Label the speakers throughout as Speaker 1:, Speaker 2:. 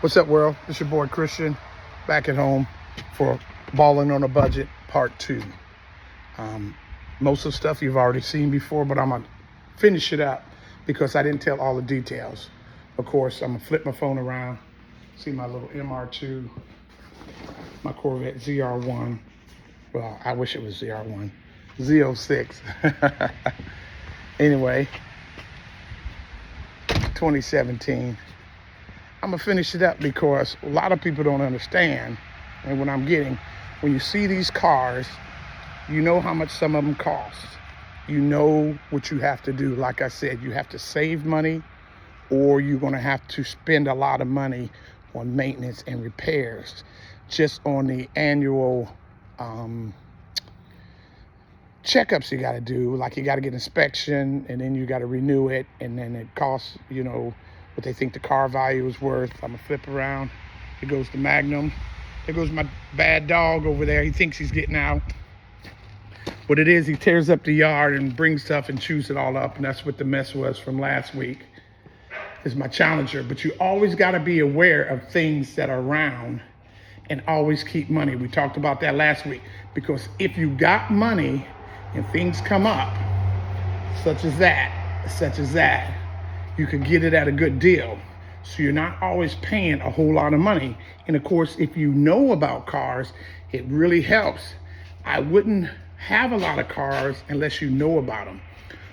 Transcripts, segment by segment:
Speaker 1: What's up, world? It's your boy Christian, back at home for Balling on a Budget Part 2. Most of the stuff you've already seen before, but I'm going to finish it up because I didn't tell all the details. Of course, I'm going to flip my phone around, see my little MR2, my Corvette ZR1. Well, I wish it was ZR1. Z06. Anyway, 2017. I'm gonna finish it up because a lot of people don't understand. And what I'm getting, when you see these cars, you know how much some of them cost. You know what you have to do. Like I said, you have to save money, or you're gonna have to spend a lot of money on maintenance and repairs just on the annual checkups you got to do. Like, you got to get inspection, and then you got to renew it, and then it costs, what they think the car value is worth. I'm gonna flip around. Here goes the Magnum. There goes my bad dog over there. He thinks he's getting out. What it is, he tears up the yard and brings stuff and chews it all up, and that's what the mess was from last week. Is my Challenger. But you always got to be aware of things that are around and always keep money. We talked about that last week, because if you got money and things come up, such as that, you could get it at a good deal. So you're not always paying a whole lot of money. And of course, if you know about cars, it really helps. I wouldn't have a lot of cars unless you know about them.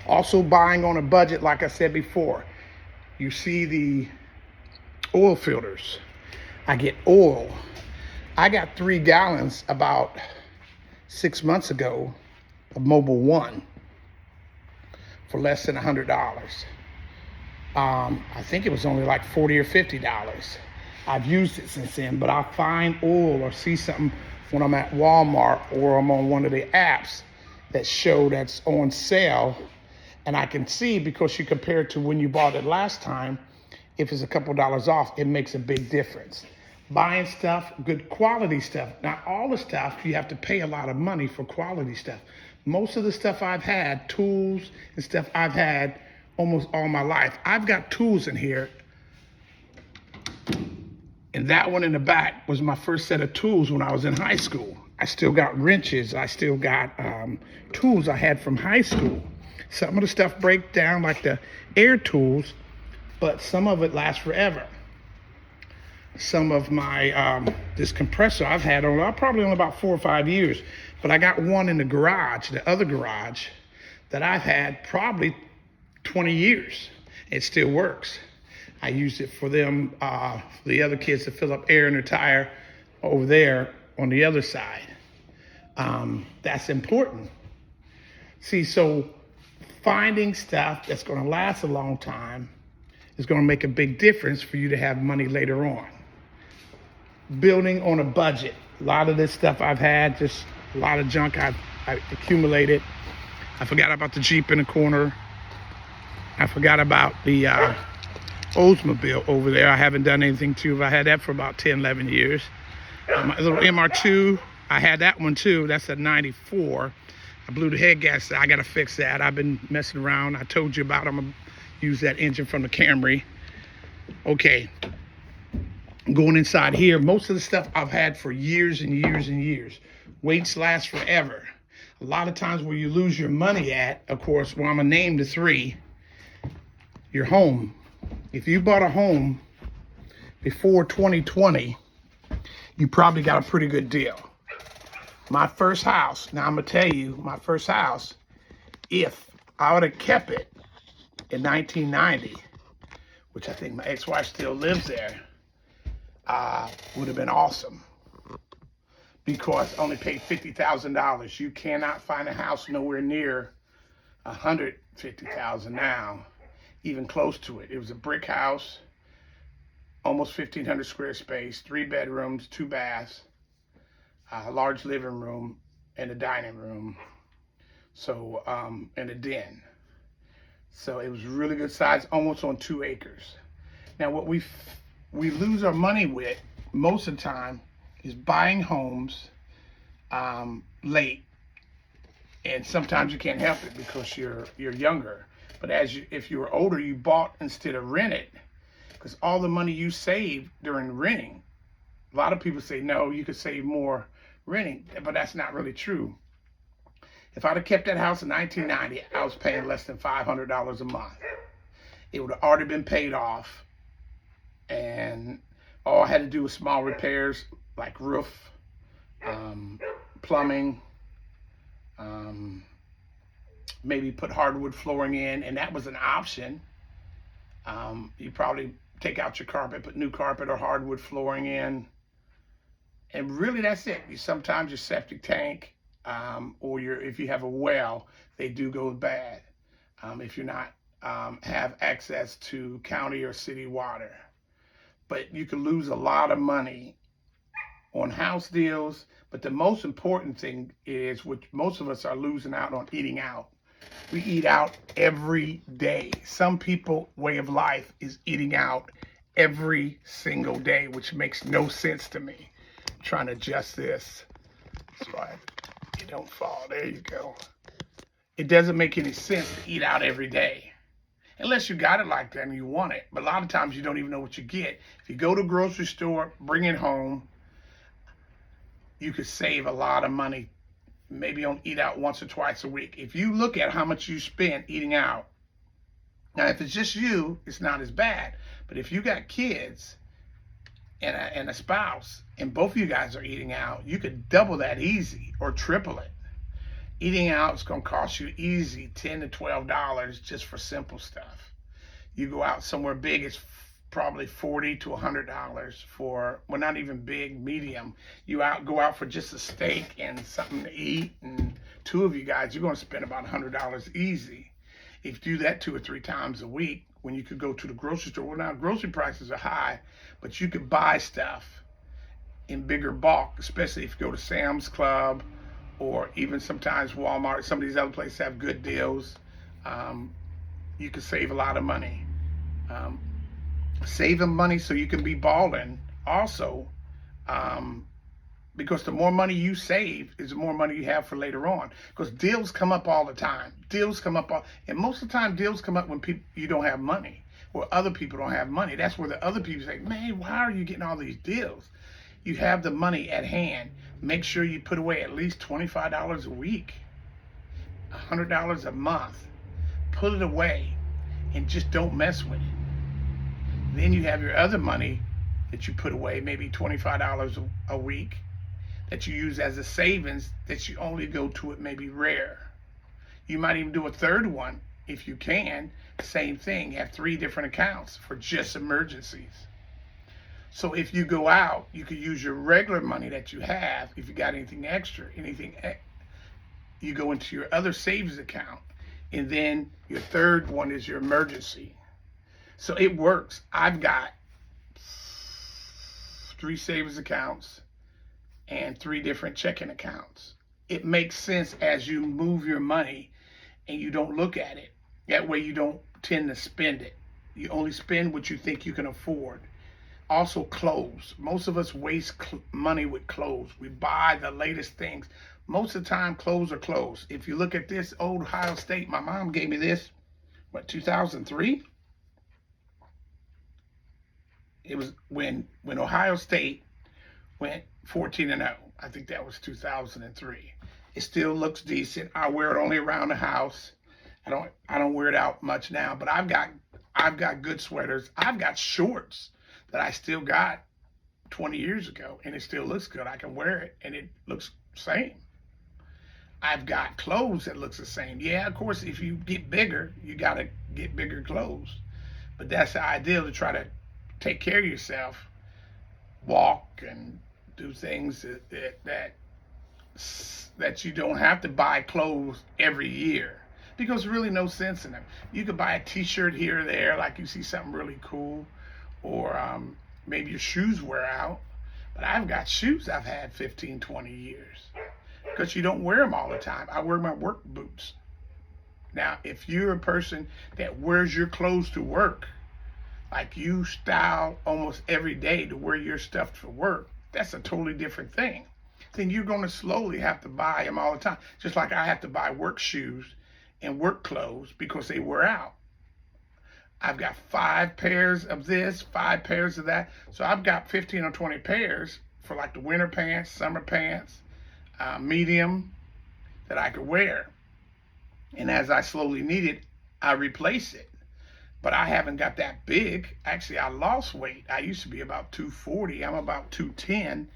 Speaker 1: Also, buying on a budget, like I said before, you see the oil filters. I get oil. I got 3 gallons about 6 months ago of Mobil 1 for less than $100. I think it was only like $40 or $50. I've used it since then, but I find oil or see something when I'm at Walmart or I'm on one of the apps that show that's on sale, and I can see, because you compare it to when you bought it last time, if it's a couple dollars off, it makes a big difference. Buying stuff, good quality stuff. Not all the stuff, you have to pay a lot of money for quality stuff. Most of the stuff I've had, tools and stuff I've had almost all my life. I've got tools in here, and that one in the back was my first set of tools when I was in high school. I still got wrenches. I still got tools I had from high school. Some of the stuff breaks down, like the air tools, but some of it lasts forever. Some of my, this compressor I've had probably only about 4 or 5 years, but I got one in the garage, the other garage, that I've had probably 20 years. It still works. I used it for them, for the other kids to fill up air in their tire over there on the other side. That's important. See, so finding stuff that's going to last a long time is going to make a big difference for you to have money later on. Building on a budget. A lot of this stuff I've had, just a lot of junk I've accumulated. I forgot about the Jeep in the corner. I forgot about the Oldsmobile over there. I haven't done anything to. I had that for about 10, 11 years. My little MR2, I had that one too. That's a 94. I blew the head gasket. I got to fix that. I've been messing around. I told you about, I'm going to use that engine from the Camry. Okay. Going inside here, most of the stuff I've had for years and years and years. Weights last forever. A lot of times where you lose your money at, of course, well, I'm going to name the 3. Your home. If you bought a home before 2020, you probably got a pretty good deal. My first house, now I'm going to tell you, my first house, if I would have kept it in 1990, which I think my ex-wife still lives there, would have been awesome, because I only paid $50,000. You cannot find a house nowhere near $150,000 now, even close to it. It was a brick house, almost 1,500 square space, 3 bedrooms, 2 baths, a large living room, and a dining room. So, and a den. So it was really good size, almost on 2 acres. Now, what we lose our money with most of the time is buying homes late, and sometimes you can't help it because you're younger. But if you were older, you bought instead of rented, because all the money you save during renting, a lot of people say, no, you could save more renting, but that's not really true. If I'd have kept that house in 1990, I was paying less than $500 a month. It would have already been paid off, and all I had to do was small repairs like roof, plumbing, maybe put hardwood flooring in, and that was an option. You probably take out your carpet, put new carpet or hardwood flooring in, and really that's it. Sometimes your septic tank, or if you have a well, they do go bad if you're not have access to county or city water. But you can lose a lot of money on house deals. But the most important thing is, which most of us are losing out on, eating out. We eat out every day. Some people way of life is eating out every single day, which makes no sense to me. I'm trying to adjust this so it don't fall. There you go. It doesn't make any sense to eat out every day unless you got it like that and you want it. But a lot of times you don't even know what you get. If you go to a grocery store, bring it home, you could save a lot of money. Maybe on eat out once or twice a week. If you look at how much you spend eating out, now if it's just you, it's not as bad. But if you got kids and a spouse, and both of you guys are eating out, you could double that easy or triple it. Eating out is going to cost you easy $10 to $12 just for simple stuff. You go out somewhere big, it's probably $40 to $100 for, well, not even big, medium. You go out for just a steak and something to eat, and two of you guys, you're going to spend about $100 easy. If you do that 2 or 3 times a week, when you could go to the grocery store, well, now grocery prices are high, but you could buy stuff in bigger bulk, especially if you go to Sam's Club or even sometimes Walmart. Some of these other places have good deals. You can save a lot of money. Saving money so you can be balling also, because the more money you save is the more money you have for later on, because deals come up all the time. And most of the time deals come up when you don't have money or other people don't have money. That's where the other people say, man, why are you getting all these deals? You have the money at hand. Make sure you put away at least $25 a week, $100 a month. Put it away and just don't mess with it. Then you have your other money that you put away, maybe $25 a week, that you use as a savings, that you only go to it maybe rare. You might even do a third one if you can. Same thing, have 3 different accounts for just emergencies. So if you go out, you could use your regular money that you have. If you got anything extra, you go into your other savings account, and then your third one is your emergency. So it works. I've got 3 savings accounts and 3 different checking accounts. It makes sense as you move your money and you don't look at it. That way you don't tend to spend it. You only spend what you think you can afford. Also, clothes. Most of us waste money with clothes. We buy the latest things. Most of the time, clothes are clothes. If you look at this old Ohio State, my mom gave me this, 2003? It was when Ohio State went 14-0. I think that was 2003. It still looks decent. I wear it only around the house. I don't wear it out much now, but I've got good sweaters. I've got shorts that I still got 20 years ago, and it still looks good. I can wear it, and it looks the same. I've got clothes that looks the same. Yeah, of course, if you get bigger, you got to get bigger clothes. But that's the ideal, to try to take care of yourself, walk and do things that you don't have to buy clothes every year, because there's really no sense in them. You could buy a t-shirt here or there, like you see something really cool, or maybe your shoes wear out. But I've got shoes I've had 15, 20 years, because you don't wear them all the time. I wear my work boots. Now, if you're a person that wears your clothes to work, like you style almost every day to wear your stuff for work, that's a totally different thing. Then you're going to slowly have to buy them all the time. Just like I have to buy work shoes and work clothes because they wear out. I've got 5 pairs of this, 5 pairs of that. So I've got 15 or 20 pairs for like the winter pants, summer pants, medium that I could wear. And as I slowly need it, I replace it. But I haven't got that big. Actually, I lost weight. I used to be about 240. I'm about 210.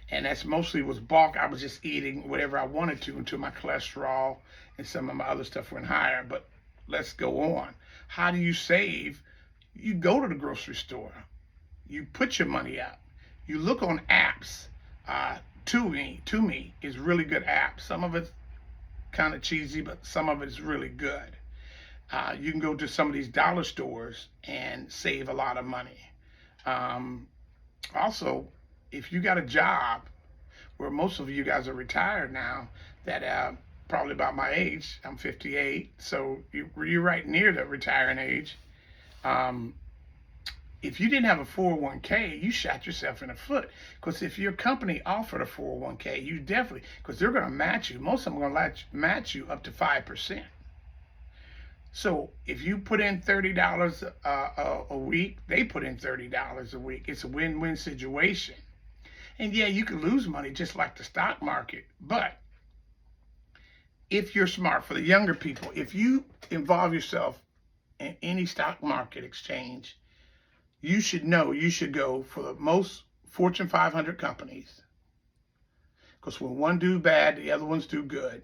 Speaker 1: And that's mostly was bulk. I was just eating whatever I wanted to until my cholesterol and some of my other stuff went higher. But let's go on. How do you save? You go to the grocery store. You put your money up. You look on apps. To me is really good app. Some of it's kind of cheesy, but some of it's really good. You can go to some of these dollar stores and save a lot of money. Also, if you got a job where most of you guys are retired now, that probably about my age, I'm 58, so you're right near the retiring age. Um, if you didn't have a 401k, you shot yourself in the foot. Because if your company offered a 401k, you definitely, because they're going to match you. Most of them are going to match you up to 5%. So if you put in $30 a week, they put in $30 a week. It's a win-win situation. And yeah, you can lose money just like the stock market. But if you're smart, for the younger people, if you involve yourself in any stock market exchange, you should know you should go for the most Fortune 500 companies. Because when one do bad, the other ones do good.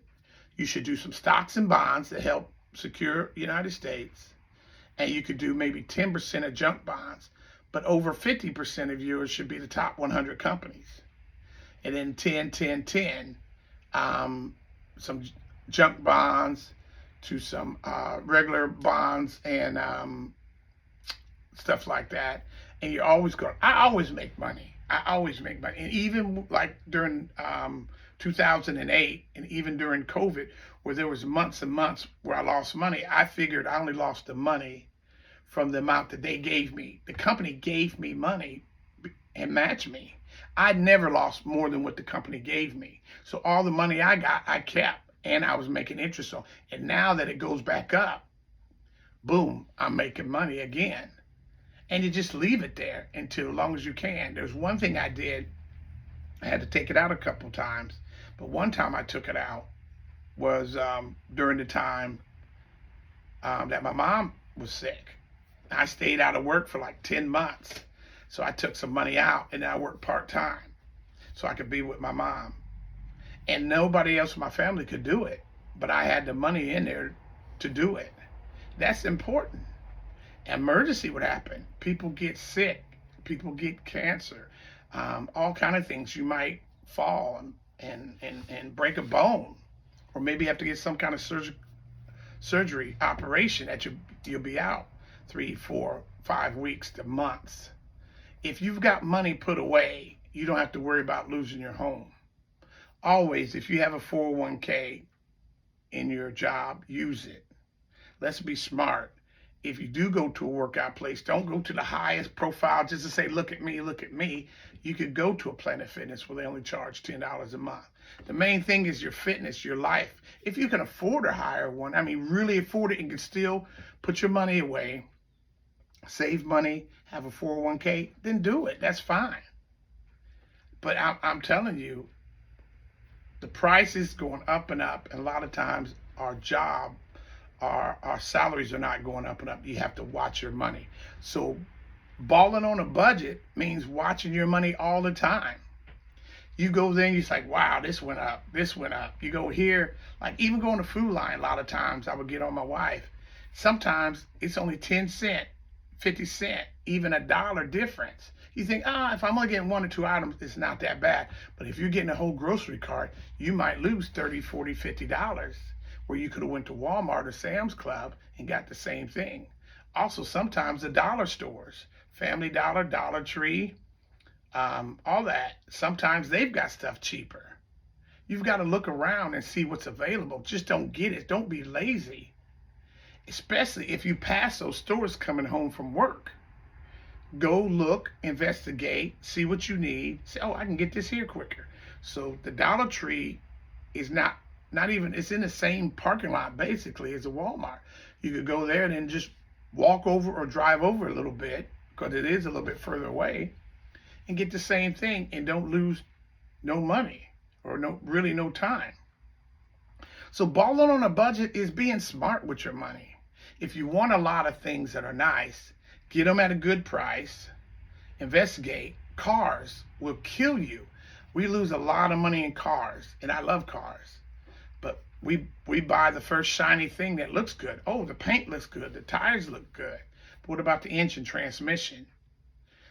Speaker 1: You should do some stocks and bonds that help secure United States. And you could do maybe 10% of junk bonds. But over 50% of yours should be the top 100 companies. And then 10, 10, 10. Some junk bonds to some regular bonds and stuff like that. And you're always going, I always make money. I always make money. And even like during 2008 and even during COVID, where there was months and months where I lost money, I figured I only lost the money from the amount that they gave me. The company gave me money and matched me. I never lost more than what the company gave me. So all the money I got, I kept, and I was making interest on. And now that it goes back up, boom, I'm making money again. And you just leave it there until as long as you can. There's one thing I did. I had to take it out a couple times, but one time I took it out was during the time that my mom was sick. I stayed out of work for like 10 months. So I took some money out and I worked part-time so I could be with my mom. And nobody else in my family could do it, but I had the money in there to do it. That's important. Emergency would happen. People get sick. People get cancer. All kind of things. You might fall and break a bone, or maybe have to get some kind of surgery operation that you'll be out 3, 4, 5 weeks to months. If you've got money put away, you don't have to worry about losing your home. Always, if you have a 401k in your job, use it. Let's be smart. If you do go to a workout place, don't go to the highest profile just to say, look at me, look at me. You could go to a Planet Fitness where they only charge $10 a month. The main thing is your fitness, your life. If you can afford to hire one, I mean, really afford it and can still put your money away, save money, have a 401k, then do it. That's fine. But I'm telling you, the price is going up and up. And a lot of times our salaries are not going up and up. You have to watch your money. So balling on a budget means watching your money all the time. You go there and you're like, wow, this went up, this went up. You go here, like even going to Food Line, a lot of times I would get on my wife. Sometimes it's only 10 cents, 50 cents, even $1 difference. You think, if I'm only getting 1 or 2 items, it's not that bad. But if you're getting a whole grocery cart, you might lose $30, $40, $50, where you could have went to Walmart or Sam's Club and got the same thing. Also, sometimes the dollar stores, Family Dollar, Dollar Tree, all that, sometimes they've got stuff cheaper. You've got to look around and see what's available. Just don't get it. Don't be lazy, especially if you pass those stores coming home from work. Go look, investigate, see what you need. Say, I can get this here quicker. So the Dollar Tree is not even, it's in the same parking lot basically as a Walmart. You could go there and then just walk over or drive over a little bit, because it is a little bit further away, and get the same thing and don't lose no money or no time. So balling on a budget is being smart with your money. If you want a lot of things that are nice, get them at a good price. Investigate. Cars will kill you. We lose a lot of money in cars, and I love cars. But we buy the first shiny thing that looks good. Oh, the paint looks good. The tires look good. But what about the engine, transmission?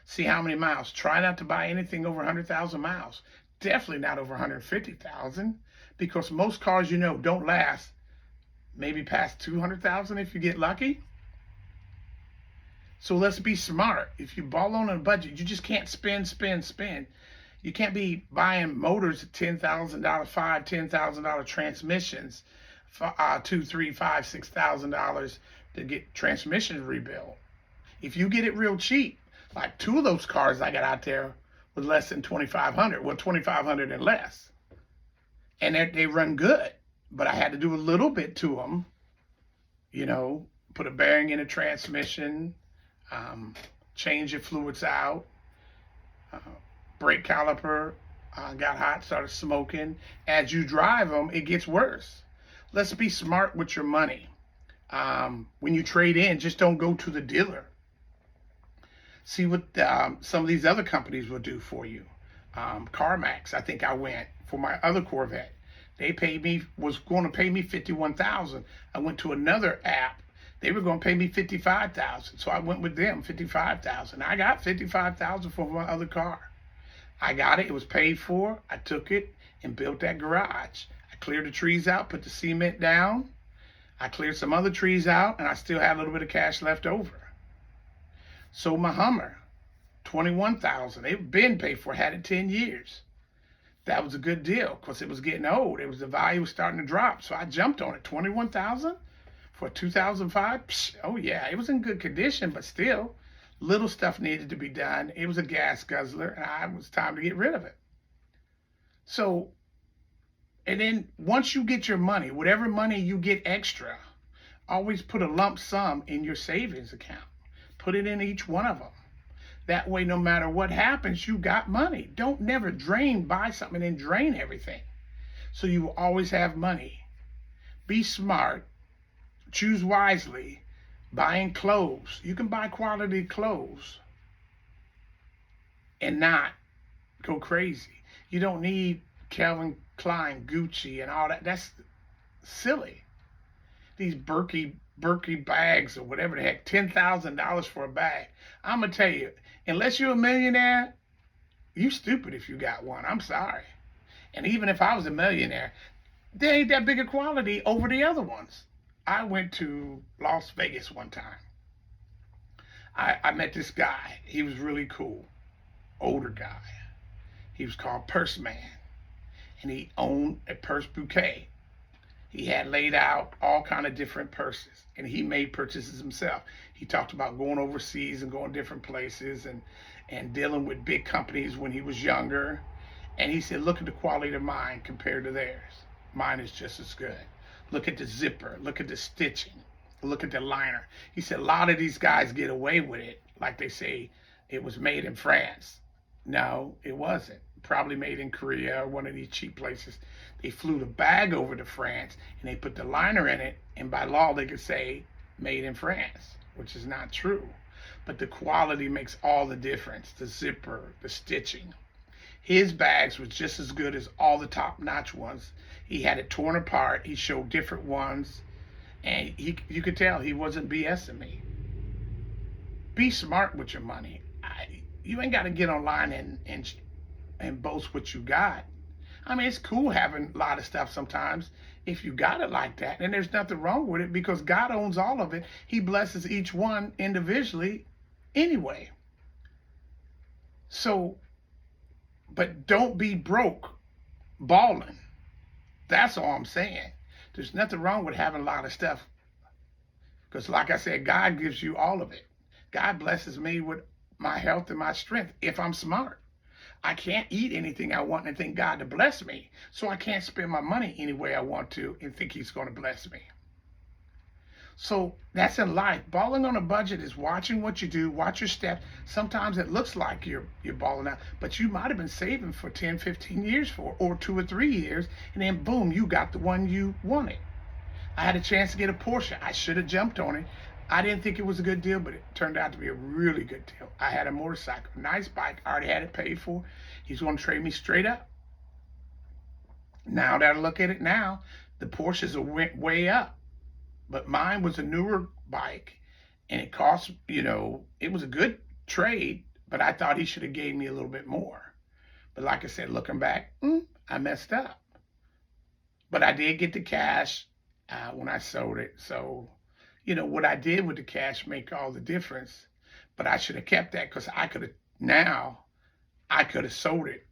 Speaker 1: See how many miles. Try not to buy anything over 100,000 miles. Definitely not over 150,000, because most cars don't last maybe past 200,000 if you get lucky. So let's be smart. If you ball on a budget, you just can't spend. You can't be buying motors at $10,000, $10,000 transmissions, $2,000, $3,000, $5,000, $6,000 to get transmissions rebuilt. If you get it real cheap, like 2 of those cars I got out there was less than 2,500, well, 2,500 and less, and they run good. But I had to do a little bit to them, put a bearing in a transmission, change your fluids out, brake caliper got hot, started smoking. As you drive them, it gets worse. Let's be smart with your money. When you trade in, just don't go to the dealer. See what some of these other companies will do for you. CarMax, I think I went for my other Corvette. They was going to pay me $51,000. I went to another app. They were going to pay me $55,000. So I went with them, $55,000. I got $55,000 for my other car. I got it. It was paid for. I took it and built that garage. I cleared the trees out, put the cement down. I cleared some other trees out, and I still had a little bit of cash left over. So my Hummer, $21,000. They've been paid for. Had it 10 years. That was a good deal because it was getting old. The value was starting to drop. So I jumped on it. $21,000 for 2005. Psh, oh yeah, it was in good condition, but still, little stuff needed to be done. It was a gas guzzler, and it was time to get rid of it. So, and then once you get your money, whatever money you get extra, always put a lump sum in your savings account. Put it in each one of them. That way, no matter what happens, you got money. Don't never buy something and then drain everything. So you will always have money. Be smart. Choose wisely. Buying clothes. You can buy quality clothes and not go crazy. You don't need Calvin Klein, Gucci, and all that. That's silly. These Berkey bags or whatever the heck, $10,000 for a bag. I'm going to tell you, unless you're a millionaire, you stupid if you got one. I'm sorry. And even if I was a millionaire, they ain't that big a quality over the other ones. I went to Las Vegas one time. I met this guy. He was really cool. Older guy. He was called Purse Man. And he owned a purse bouquet. He had laid out all kind of different purses, and he made purchases himself. He talked about going overseas and going different places and dealing with big companies when he was younger. And he said, look at the quality of mine compared to theirs. Mine is just as good. Look at the zipper. Look at the stitching. Look at the liner. He said, a lot of these guys get away with it. Like they say, it was made in France. No, it wasn't. Probably made in Korea or one of these cheap places. They flew the bag over to France and they put the liner in it, and by law they could say made in France, which is not true. But the quality makes all the difference. The zipper, the stitching. His bags was just as good as all the top-notch ones. He had it torn apart. He showed different ones, and you could tell he wasn't BSing me. Be smart with your money. You ain't got to get online and boast what you got. I mean, it's cool having a lot of stuff sometimes if you got it like that, and there's nothing wrong with it because God owns all of it. He blesses each one individually anyway. So, but don't be broke balling. That's all I'm saying. There's nothing wrong with having a lot of stuff because, like I said, God gives you all of it. God blesses me with my health and my strength if I'm smart. I can't eat anything I want and think God to bless me. So I can't spend my money any way I want to and think he's going to bless me. So that's in life. Balling on a budget is watching what you do, watch your steps. Sometimes it looks like you're balling out, but you might have been saving for 10, 15 years for, or 2 or 3 years, and then boom, you got the one you wanted. I had a chance to get a Porsche. I should have jumped on it. I didn't think it was a good deal, but it turned out to be a really good deal. I had a motorcycle, nice bike. I already had it paid for. He's going to trade me straight up. Now that I look at it now, the Porsches went way up, but mine was a newer bike, and it cost, it was a good trade, but I thought he should have gave me a little bit more. But like I said, looking back, I messed up. But I did get the cash when I sold it. So, what I did with the cash make all the difference. But I should have kept that, because I could have sold it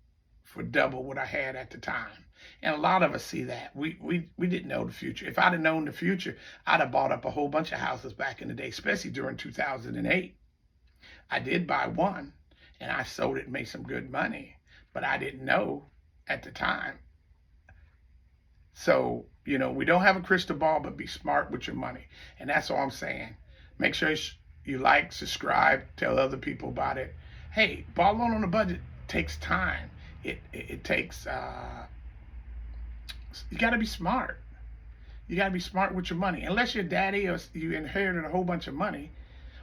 Speaker 1: for double what I had at the time. And a lot of us see that. We didn't know the future. If I'd have known the future, I'd have bought up a whole bunch of houses back in the day, especially during 2008. I did buy one, and I sold it and made some good money, but I didn't know at the time. So, we don't have a crystal ball, but be smart with your money. And that's all I'm saying. Make sure you like, subscribe, tell other people about it. Hey, balling on a budget takes time. It takes, you got to be smart. You got to be smart with your money. Unless your daddy or you inherited a whole bunch of money,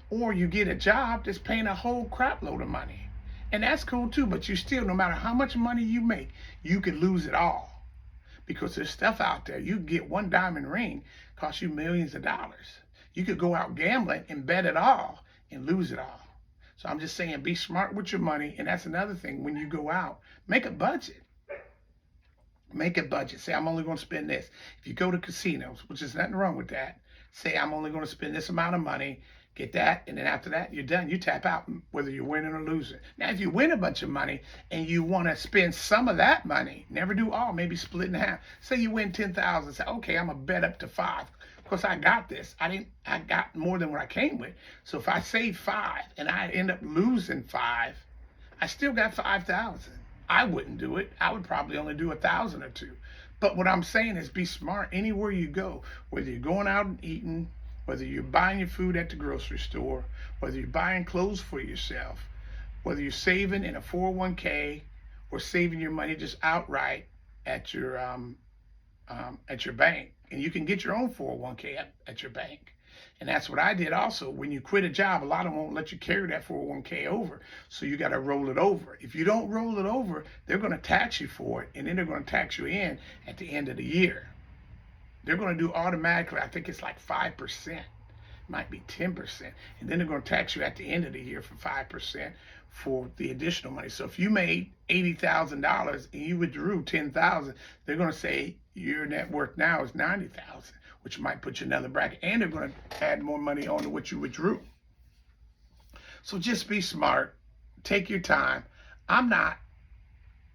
Speaker 1: or you get a job that's paying a whole crap load of money. And that's cool too, but you still, no matter how much money you make, you could lose it all. Because there's stuff out there. You get one diamond ring, cost you millions of dollars. You could go out gambling and bet it all and lose it all. So I'm just saying, be smart with your money. And that's another thing. When you go out, make a budget. Make a budget. Say, I'm only going to spend this. If you go to casinos, which is nothing wrong with that, say, I'm only going to spend this amount of money, get that, and then after that, you're done. You tap out, whether you're winning or losing. Now, if you win a bunch of money and you want to spend some of that money, never do all, maybe split in half. Say you win 10,000, say, okay, I'm going to bet up to 5. Of course, I got this. I got more than what I came with. So if I save 5 and I end up losing 5, I still got 5,000. I wouldn't do it. I would probably only do 1,000 or 2. But what I'm saying is, be smart anywhere you go, whether you're going out and eating, whether you're buying your food at the grocery store, whether you're buying clothes for yourself, whether you're saving in a 401k or saving your money just outright at your bank. And you can get your own 401k at your bank. And that's what I did also. When you quit a job, a lot of them won't let you carry that 401k over. So you got to roll it over. If you don't roll it over, they're going to tax you for it. And then they're going to tax you in at the end of the year. They're going to do automatically, I think it's like 5%, might be 10%. And then they're going to tax you at the end of the year for 5% for the additional money. So if you made $80,000 and you withdrew 10,000, they're going to say your net worth now is 90,000, which might put you in another bracket. And they're going to add more money on to what you withdrew. So just be smart. Take your time. I'm not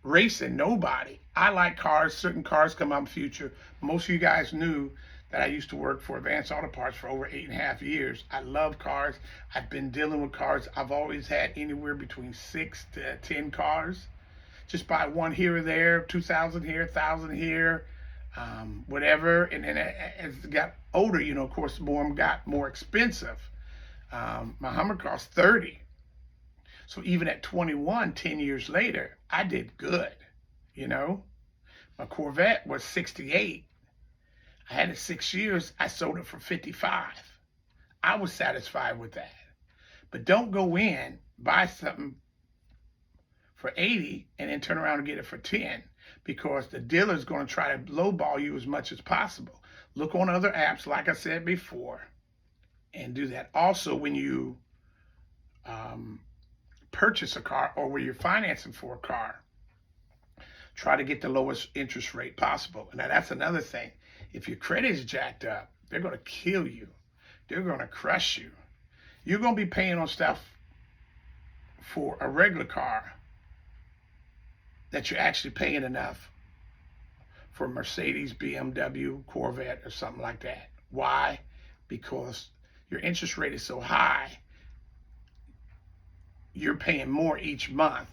Speaker 1: racing nobody. I like cars. Certain cars come out in the future. Most of you guys knew that I used to work for Advanced Auto Parts for over 8.5 years. I love cars. I've been dealing with cars. I've always had anywhere between 6 to 10 cars. Just buy one here or there, 2,000 here, 1,000 here, whatever. And then as it got older, of course, more got more expensive. My Hummer cost 30. So even at 21, 10 years later, I did good, My Corvette was 68. I had it 6 years. I sold it for 55. I was satisfied with that. But don't go in, buy something for 80 and then turn around and get it for 10, because the dealer's going to try to lowball you as much as possible. Look on other apps, like I said before, and do that. Also, when you purchase a car or where you're financing for a car, try to get the lowest interest rate possible. Now, that's another thing. If your credit is jacked up, they're going to kill you. They're going to crush you. You're going to be paying on stuff for a regular car that you're actually paying enough for Mercedes, BMW, Corvette, or something like that. Why? Because your interest rate is so high, you're paying more each month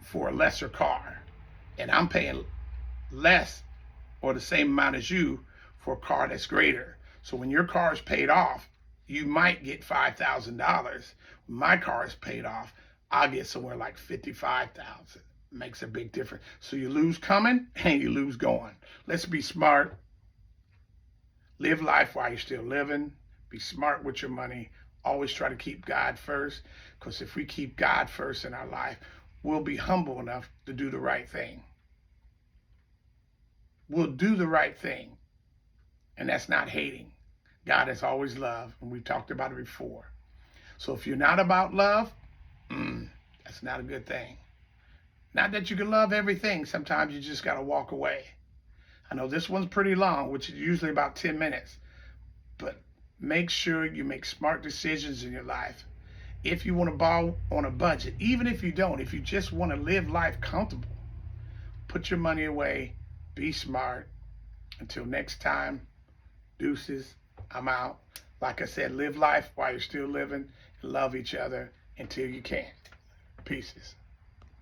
Speaker 1: for a lesser car. And I'm paying less or the same amount as you for a car that's greater. So when your car is paid off, you might get $5,000. When my car is paid off, I'll get somewhere like 55,000. Makes a big difference. So you lose coming and you lose going. Let's be smart. Live life while you're still living. Be smart with your money. Always try to keep God first, because if we keep God first in our life, we'll be humble enough to do the right thing. We'll do the right thing, and that's not hating. God is always love, and we've talked about it before. So if you're not about love, that's not a good thing. Not that you can love everything. Sometimes you just got to walk away. I know this one's pretty long, which is usually about 10 minutes, but make sure you make smart decisions in your life. If you want to borrow on a budget, even if you don't, if you just want to live life comfortable, put your money away, be smart. Until next time, deuces, I'm out. Like I said, live life while you're still living, and love each other until you can. Pieces.